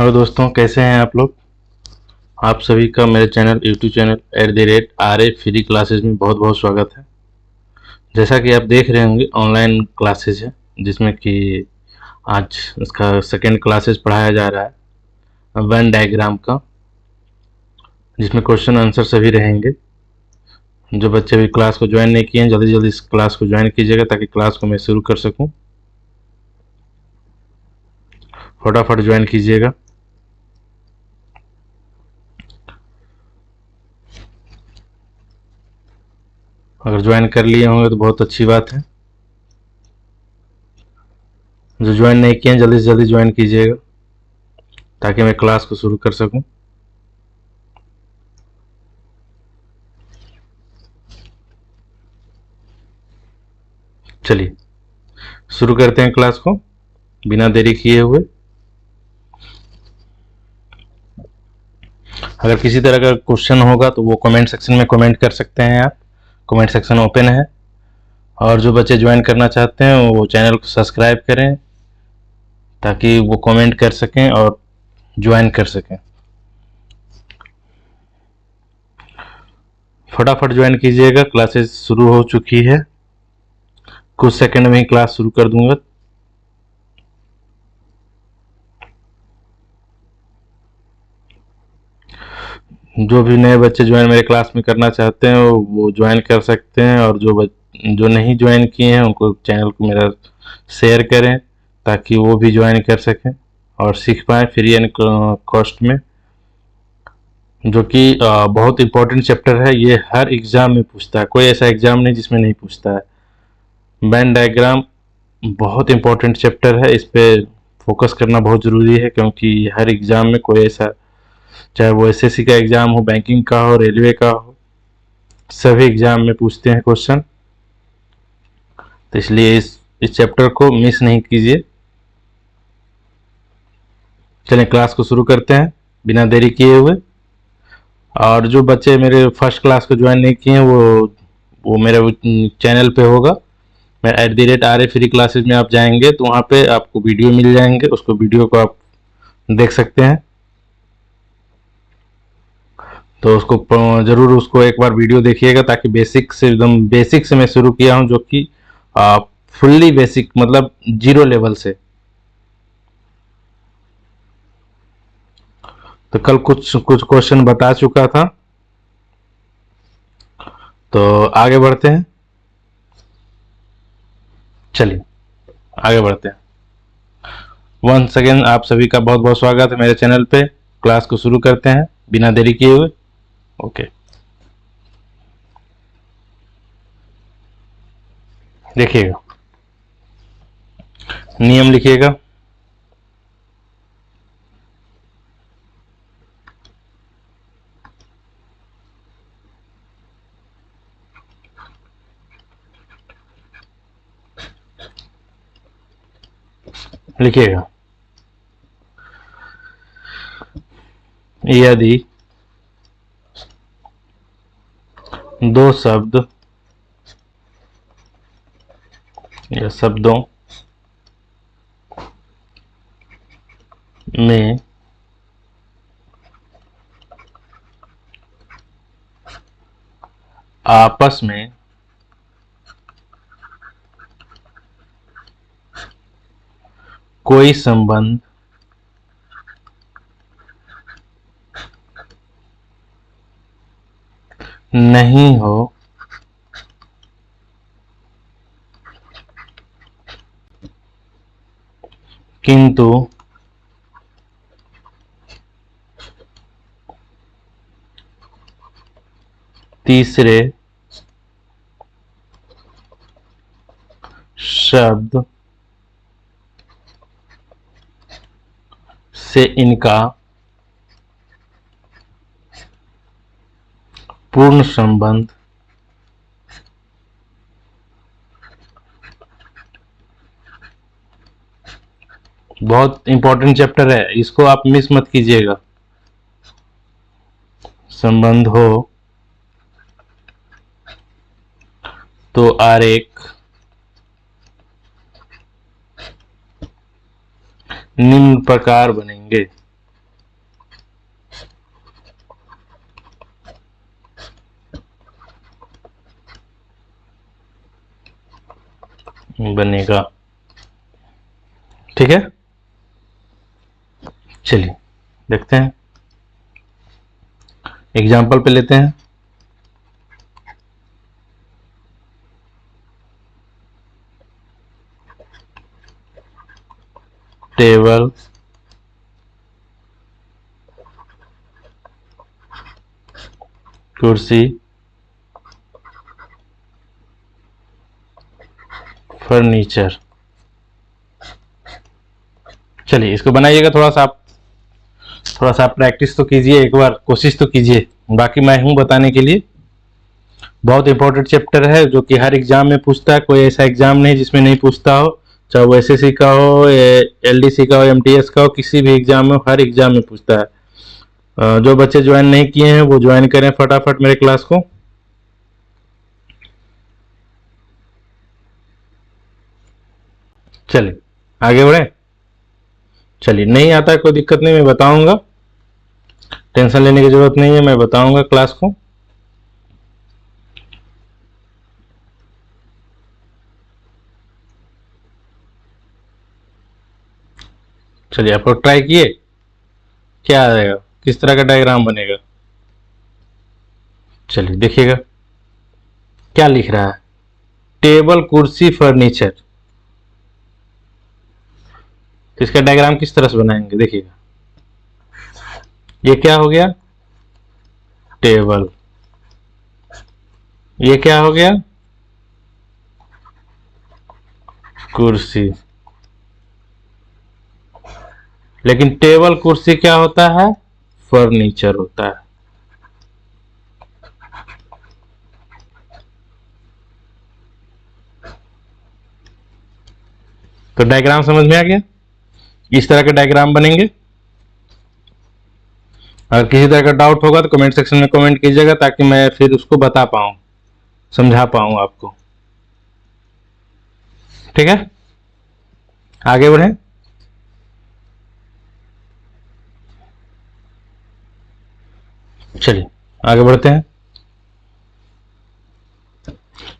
Hello दोस्तों, कैसे हैं आप लोग। आप सभी का मेरे channel YouTube channel @RA free classes में बहुत बहुत स्वागत है। जैसा कि आप देख रहे होंगे, ऑनलाइन क्लासेस है जिसमें कि आज इसका सेकेंड क्लासेस पढ़ाया जा रहा है वेन डायग्राम का, जिसमें क्वेश्चन आंसर सभी रहेंगे। जो बच्चे भी क्लास को ज्वाइन नहीं किए हैं, जल्दी जल्दी इस क्लास को ज्वाइन कीजिएगा ताकि क्लास को मैं शुरू कर सकूं। फटाफट ज्वाइन कीजिएगा। अगर ज्वाइन कर लिए होंगे तो बहुत अच्छी बात है। जो ज्वाइन नहीं किए हैं जल्दी से जल्दी ज्वाइन कीजिएगा ताकि मैं क्लास को शुरू कर सकूं। चलिए शुरू करते हैं क्लास को बिना देरी किए हुए। अगर किसी तरह का क्वेश्चन होगा तो वो कमेंट सेक्शन में कमेंट कर सकते हैं आप। कमेंट सेक्शन ओपन है। और जो बच्चे ज्वाइन करना चाहते हैं वो चैनल को सब्सक्राइब करें ताकि वो कमेंट कर सकें और ज्वाइन कर सकें। फटाफट ज्वाइन कीजिएगा, क्लासेस शुरू हो चुकी है। कुछ सेकंड में ही क्लास शुरू कर दूंगा। जो भी नए बच्चे ज्वाइन मेरे क्लास में करना चाहते हैं वो ज्वाइन कर सकते हैं, और जो नहीं ज्वाइन किए हैं उनको चैनल को मेरा शेयर करें ताकि वो भी ज्वाइन कर सकें और सीख पाएँ फ्री एंड कॉस्ट में, जो कि बहुत इम्पोर्टेंट चैप्टर है। ये हर एग्ज़ाम में पूछता है, कोई ऐसा एग्ज़ाम नहीं जिसमें नहीं पूछता है। वेन डायग्राम बहुत इम्पोर्टेंट चैप्टर है, इस पर फोकस करना बहुत ज़रूरी है क्योंकि हर एग्ज़ाम में कोई ऐसा, चाहे वो एसएससी का एग्ज़ाम हो, बैंकिंग का हो, रेलवे का हो, सभी एग्ज़ाम में पूछते हैं क्वेश्चन। तो इसलिए इस चैप्टर को मिस नहीं कीजिए। चलें क्लास को शुरू करते हैं बिना देरी किए हुए। और जो बच्चे मेरे फर्स्ट क्लास को ज्वाइन नहीं किए हैं वो मेरे चैनल पे होगा। मैं @RA फ्री क्लासेस में आप जाएंगे तो वहाँ पे आपको वीडियो मिल जाएंगे, उसको वीडियो को आप देख सकते हैं। तो उसको ज़रूर उसको एक बार वीडियो देखिएगा ताकि बेसिक से, एकदम बेसिक से मैं शुरू किया हूँ, जो कि फुल्ली बेसिक मतलब जीरो लेवल से। तो कल कुछ कुछ क्वेश्चन बता चुका था, तो आगे बढ़ते हैं। चलिए आगे बढ़ते हैं। वंस अगेन आप सभी का बहुत बहुत स्वागत है मेरे चैनल पे। क्लास को शुरू करते हैं बिना देरी किए हुए। ओके, देखिएगा, नियम लिखिएगा। लिखिएगा, यदि दो शब्द या शब्दों में आपस में कोई संबंध नहीं हो किंतु तीसरे शब्द से इनका पूर्ण संबंध बहुत इंपॉर्टेंट चैप्टर है, इसको आप मिस मत कीजिएगा। संबंध हो तो आरेख निम्न प्रकार बनेंगे। बनेगा। ठीक है, चलिए देखते हैं, एग्जाम्पल पे लेते हैं। टेबल कुर्सी फर्नीचर। चलिए इसको बनाइएगा, थोड़ा सा आप प्रैक्टिस तो कीजिए, एक बार कोशिश तो कीजिए, बाकी मैं हूं बताने के लिए। बहुत इंपॉर्टेंट चैप्टर है जो कि हर एग्जाम में पूछता है, कोई ऐसा एग्जाम नहीं जिसमें नहीं पूछता हो, चाहे वो एसएससी का हो, एलडीसी का हो, एमटीएस का हो, किसी भी एग्जाम में, हर एग्जाम में पूछता है। जो बच्चे ज्वाइन नहीं किए हैं वो ज्वाइन करें फटाफट मेरे क्लास को। चलिए आगे बढ़े। चलिए, नहीं आता है कोई दिक्कत नहीं, मैं बताऊंगा, टेंशन लेने की जरूरत नहीं है, मैं बताऊंगा क्लास को। चलिए आप लोग ट्राई किए, क्या आएगा, किस तरह का डायग्राम बनेगा। चलिए देखिएगा क्या लिख रहा है, टेबल कुर्सी फर्नीचर। तो इसका डायग्राम किस तरह से बनाएंगे, देखिएगा। ये क्या हो गया, टेबल। ये क्या हो गया, कुर्सी। लेकिन टेबल कुर्सी क्या होता है, फर्नीचर होता है। तो डायग्राम समझ में आ गया, इस तरह के डायग्राम बनेंगे। अगर किसी तरह का डाउट होगा तो कमेंट सेक्शन में कमेंट कीजिएगा, ताकि मैं फिर उसको बता पाऊं, समझा पाऊं आपको। ठीक है, आगे बढ़े। चलिए आगे बढ़ते हैं।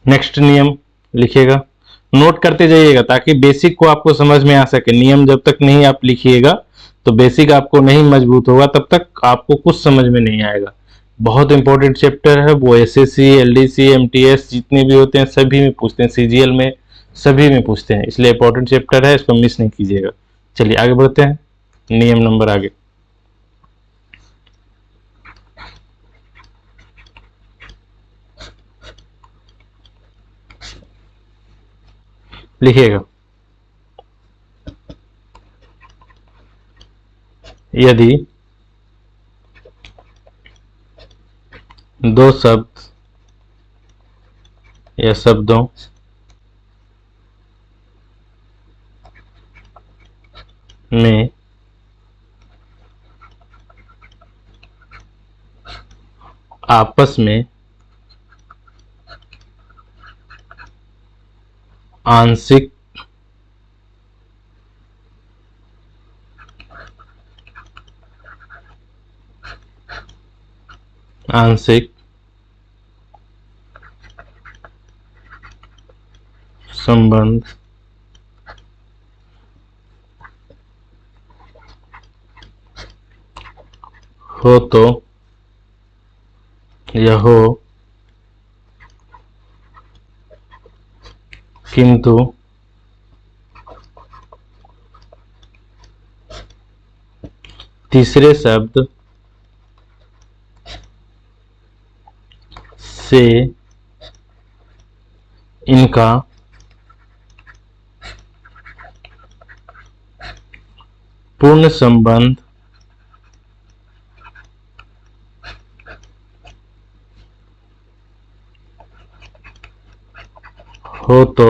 नेक्स्ट नियम लिखिएगा, नोट करते जाइएगा ताकि बेसिक को आपको समझ में आ सके। नियम जब तक नहीं आप लिखिएगा तो बेसिक आपको नहीं मजबूत होगा, तब तक आपको कुछ समझ में नहीं आएगा। बहुत इंपॉर्टेंट चैप्टर है वो, एसएससी, एलडीसी, एमटीएस जितने भी होते हैं सभी में पूछते हैं, सीजीएल में सभी में पूछते हैं, इसलिए इंपॉर्टेंट चैप्टर है, इसको मिस नहीं कीजिएगा। चलिए आगे बढ़ते हैं, नियम नंबर आगे लिखिएगा। यदि दो शब्द या शब्दों में आपस में आंशिक आंशिक संबंध हो तो यह हो, किंतु तीसरे शब्द से इनका पूर्ण संबंध हो तो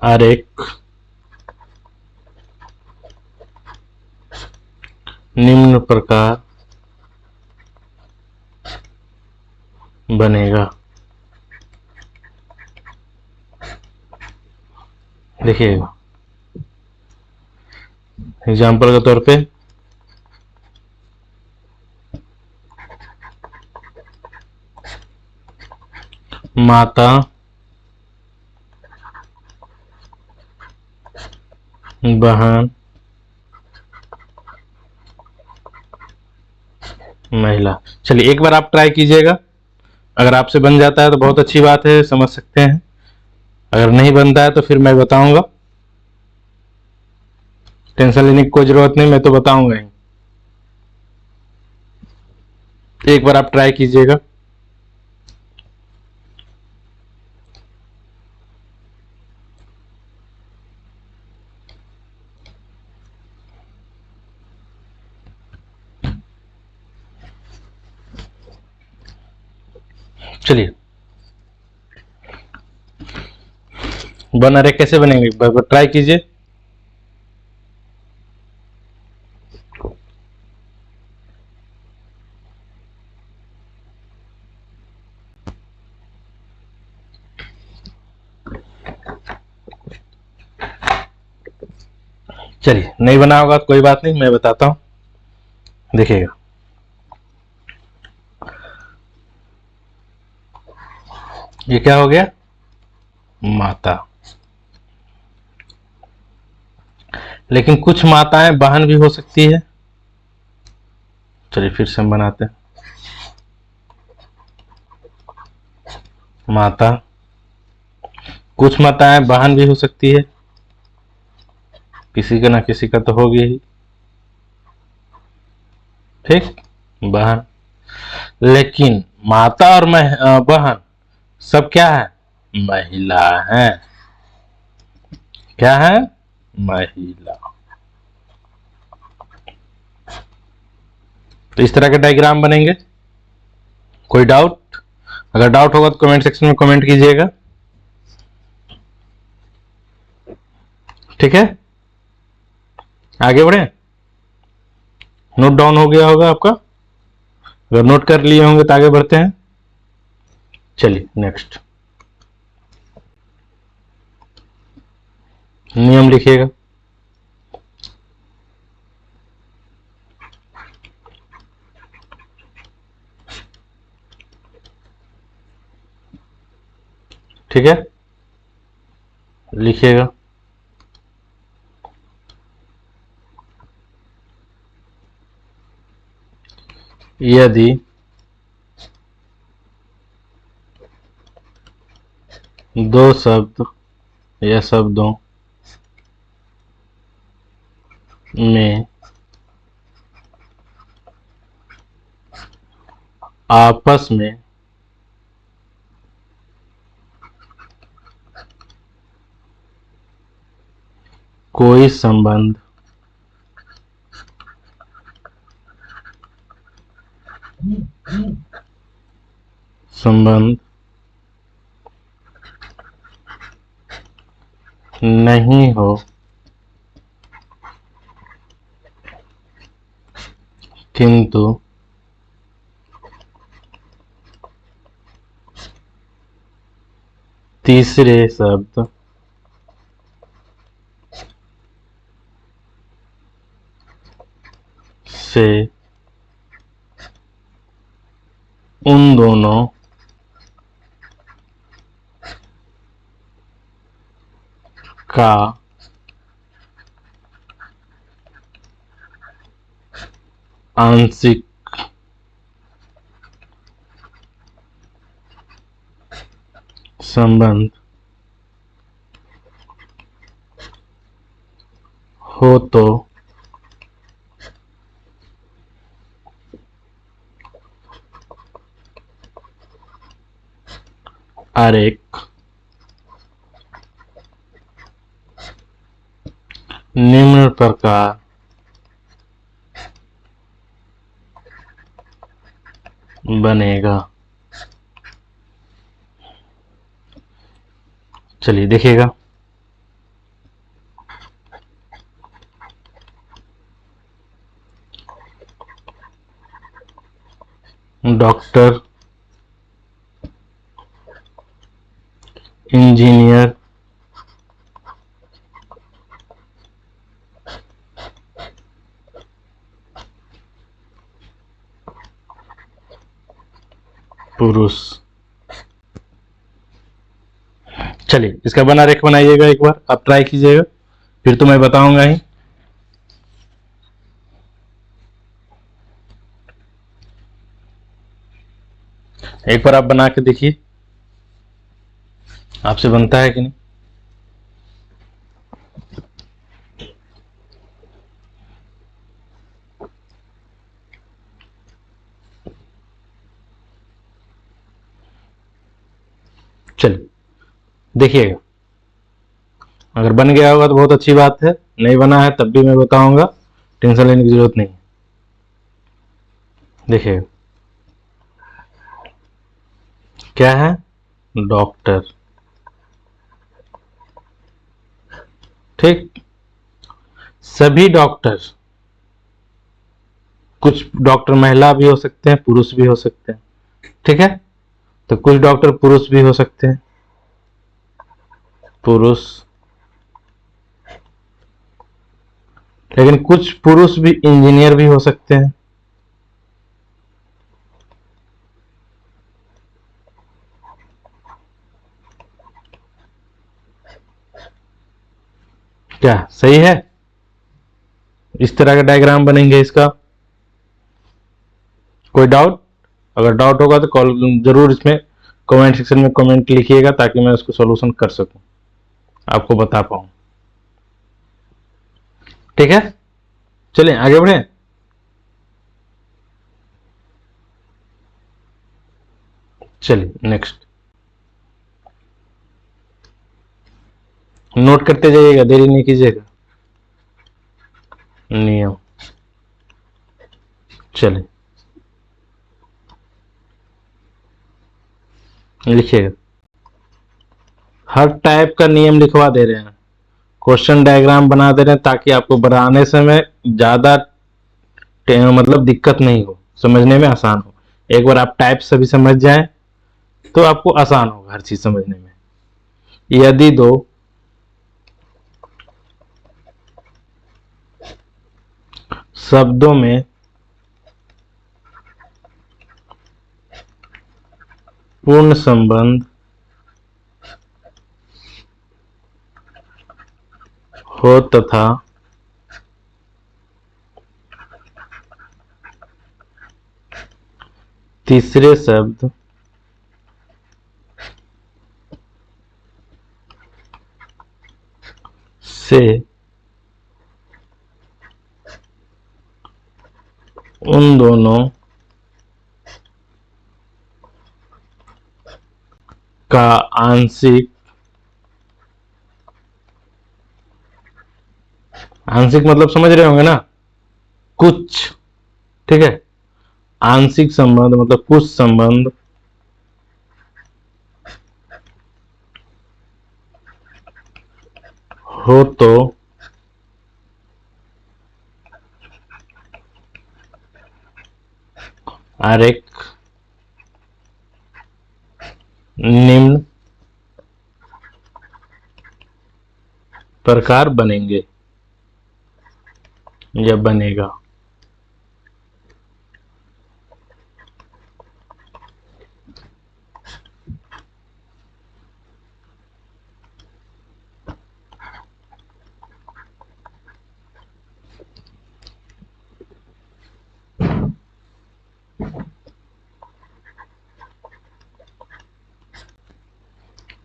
आरेख निम्न प्रकार बनेगा। देखिएगा एग्जाम्पल के तौर पे, माता, बहन, महिला। चलिए एक बार आप ट्राई कीजिएगा, अगर आपसे बन जाता है तो बहुत अच्छी बात है, समझ सकते हैं। अगर नहीं बनता है तो फिर मैं बताऊंगा, टेंशन लेने की कोई जरूरत नहीं, मैं तो बताऊंगा ही। एक बार आप ट्राई कीजिएगा। चलिए बना रहे कैसे बनेंगे, एक बार ट्राई कीजिए। चलिए नहीं बना होगा तो कोई बात नहीं, मैं बताता हूँ, देखिएगा। ये क्या हो गया, माता। लेकिन कुछ माताएं बहन भी हो सकती है। चलिए फिर से हम बनाते हैं, माता। कुछ माताएं बहन भी हो सकती है, किसी का ना किसी का तो होगी ही, ठीक, बहन। लेकिन माता और बहन सब क्या है, महिला है। क्या है, महिला। तो इस तरह के डायग्राम बनेंगे। कोई डाउट, अगर डाउट होगा तो कमेंट सेक्शन में कमेंट कीजिएगा, ठीक है। आगे बढ़े, नोट डाउन हो गया होगा आपका, अगर नोट कर लिए होंगे तो आगे बढ़ते हैं। चलिए नेक्स्ट, नियम लिखिएगा। ठीक है, लिखिएगा। यदि दो शब्द या शब्दों में आपस में कोई संबंध नहीं हो, किंतु तीसरे शब्द से उन दोनों का आंशिक संबंध हो तो आरेख निम्न प्रकार बनेगा। चलिए देखिएगा, डॉक्टर, इंजीनियर, पुरुष। चलिए इसका बना रेख बनाइएगा, एक बार आप ट्राई कीजिएगा, फिर तो मैं बताऊंगा ही। एक बार आप बना के देखिए आपसे बनता है कि नहीं। चलिए देखिएगा, अगर बन गया होगा तो बहुत अच्छी बात है, नहीं बना है तब भी मैं बताऊंगा, टेंशन लेने की जरूरत नहीं। देखिएगा क्या है, डॉक्टर, ठीक। सभी डॉक्टर, कुछ डॉक्टर महिला भी हो सकते हैं, पुरुष भी हो सकते हैं, ठीक है। तो कुछ डॉक्टर पुरुष भी हो सकते हैं, पुरुष, लेकिन कुछ पुरुष भी इंजीनियर भी हो सकते हैं। क्या सही है? इस तरह का डायग्राम बनेंगे इसका। कोई डाउट? अगर डाउट होगा तो कॉल जरूर इसमें कमेंट सेक्शन में कमेंट लिखिएगा, ताकि मैं उसको सॉल्यूशन कर सकूं, आपको बता पाऊं। ठीक है, चलिए आगे बढ़े। चलिए नेक्स्ट, नोट करते जाइएगा, देरी नहीं कीजिएगा। नियम, चलिए लिखिएगा। हर टाइप का नियम लिखवा दे रहे हैं, क्वेश्चन डायग्राम बना दे रहे हैं, ताकि आपको बनाने समय ज्यादा मतलब दिक्कत नहीं हो, समझने में आसान हो। एक बार आप टाइप सभी समझ जाएं तो आपको आसान होगा हर चीज समझने में। यदि दो शब्दों में पूर्ण संबंध हो तथा तीसरे शब्द से उन दोनों का आंशिक, आंशिक मतलब समझ रहे होंगे ना, कुछ, ठीक है। आंशिक संबंध मतलब कुछ संबंध हो तो आरेख निम्न प्रकार बनेंगे या बनेगा।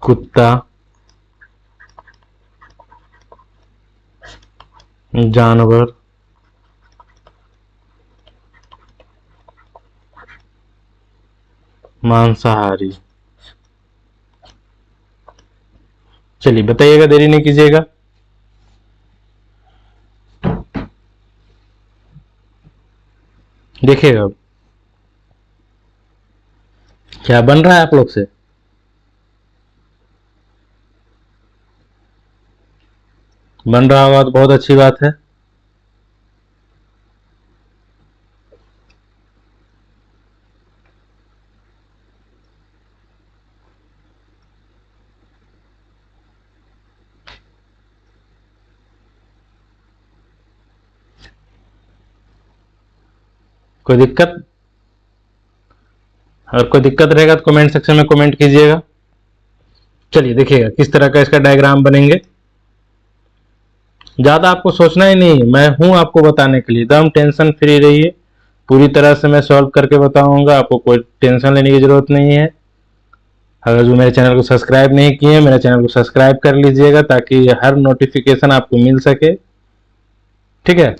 कुत्ता, जानवर, मांसाहारी। चलिए बताइएगा, देरी नहीं कीजिएगा। देखिएगा अब क्या बन रहा है आप लोग से। बन रहा होगा तो बहुत अच्छी बात है। कोई दिक्कत? अगर कोई दिक्कत रहेगा तो कमेंट सेक्शन में कमेंट कीजिएगा। चलिए देखिएगा किस तरह का इसका डायग्राम बनेंगे। ज़्यादा आपको सोचना ही नहीं, मैं हूँ आपको बताने के लिए, एकदम टेंशन फ्री रहिए। पूरी तरह से मैं सॉल्व करके बताऊंगा, आपको कोई टेंशन लेने की ज़रूरत नहीं है। अगर जो मेरे चैनल को सब्सक्राइब नहीं किए हैं, मेरे चैनल को सब्सक्राइब कर लीजिएगा ताकि हर नोटिफिकेशन आपको मिल सके, ठीक है,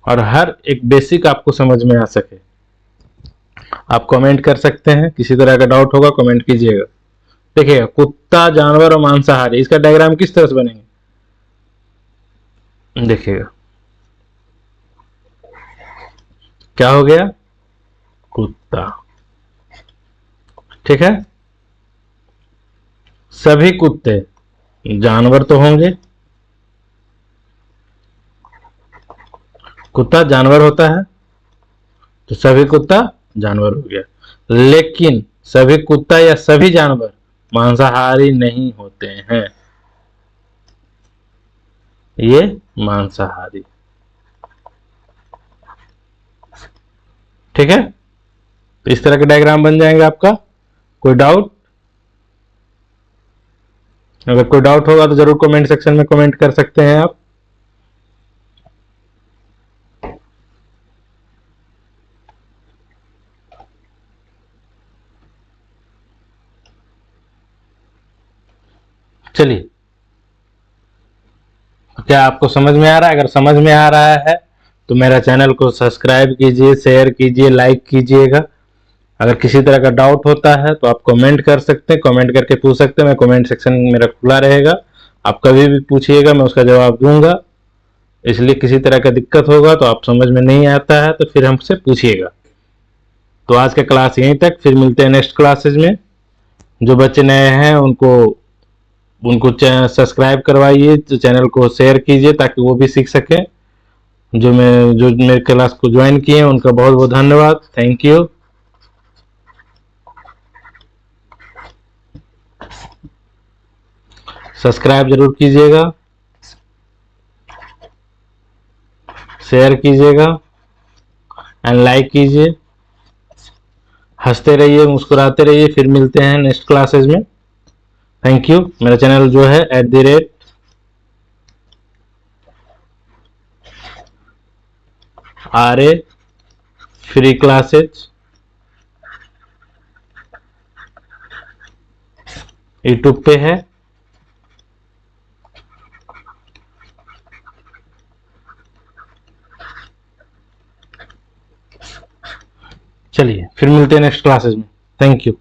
और हर एक बेसिक आपको समझ में आ सके। आप कमेंट कर सकते हैं, किसी तरह का डाउट होगा कमेंट कीजिएगा। देखिएगा कुत्ता, जानवर और मांसाहारी, इसका डायग्राम किस तरह से बनेंगे देखिएगा। क्या हो गया, कुत्ता, ठीक है। सभी कुत्ते जानवर तो होंगे, कुत्ता जानवर होता है तो सभी कुत्ता जानवर हो गया। लेकिन सभी कुत्ता या सभी जानवर मांसाहारी नहीं होते हैं, ये मांसाहारी, ठीक है। तो इस तरह के डायग्राम बन जाएंगे आपका। कोई डाउट? अगर कोई डाउट होगा तो जरूर कमेंट सेक्शन में कमेंट कर सकते हैं आप। चलिए, क्या आपको समझ में आ रहा है? अगर समझ में आ रहा है तो मेरा चैनल को सब्सक्राइब कीजिए, शेयर कीजिए, लाइक कीजिएगा। अगर किसी तरह का डाउट होता है तो आप कमेंट कर सकते हैं, कमेंट करके पूछ सकते हैं, मैं कमेंट सेक्शन मेरा खुला रहेगा, आप कभी भी पूछिएगा, मैं उसका जवाब दूंगा। इसलिए किसी तरह का दिक्कत होगा तो आप समझ में नहीं आता है तो फिर हमसे पूछिएगा। तो आज का क्लास यहीं तक, फिर मिलते हैं नेक्स्ट क्लासेज में। जो बच्चे नए हैं उनको उनको सब्सक्राइब करवाइए, तो चैनल को शेयर कीजिए ताकि वो भी सीख सकें। जो मेरे क्लास को ज्वाइन किए हैं उनका बहुत बहुत धन्यवाद, थैंक यू। सब्सक्राइब जरूर कीजिएगा, शेयर कीजिएगा एंड लाइक कीजिए। हंसते रहिए, मुस्कुराते रहिए। फिर मिलते हैं नेक्स्ट क्लासेज में। Thank you. मेरा चैनल जो है @RA फ्री क्लासेज यूट्यूब पे है। चलिए फिर मिलते हैं नेक्स्ट क्लासेज में। Thank you.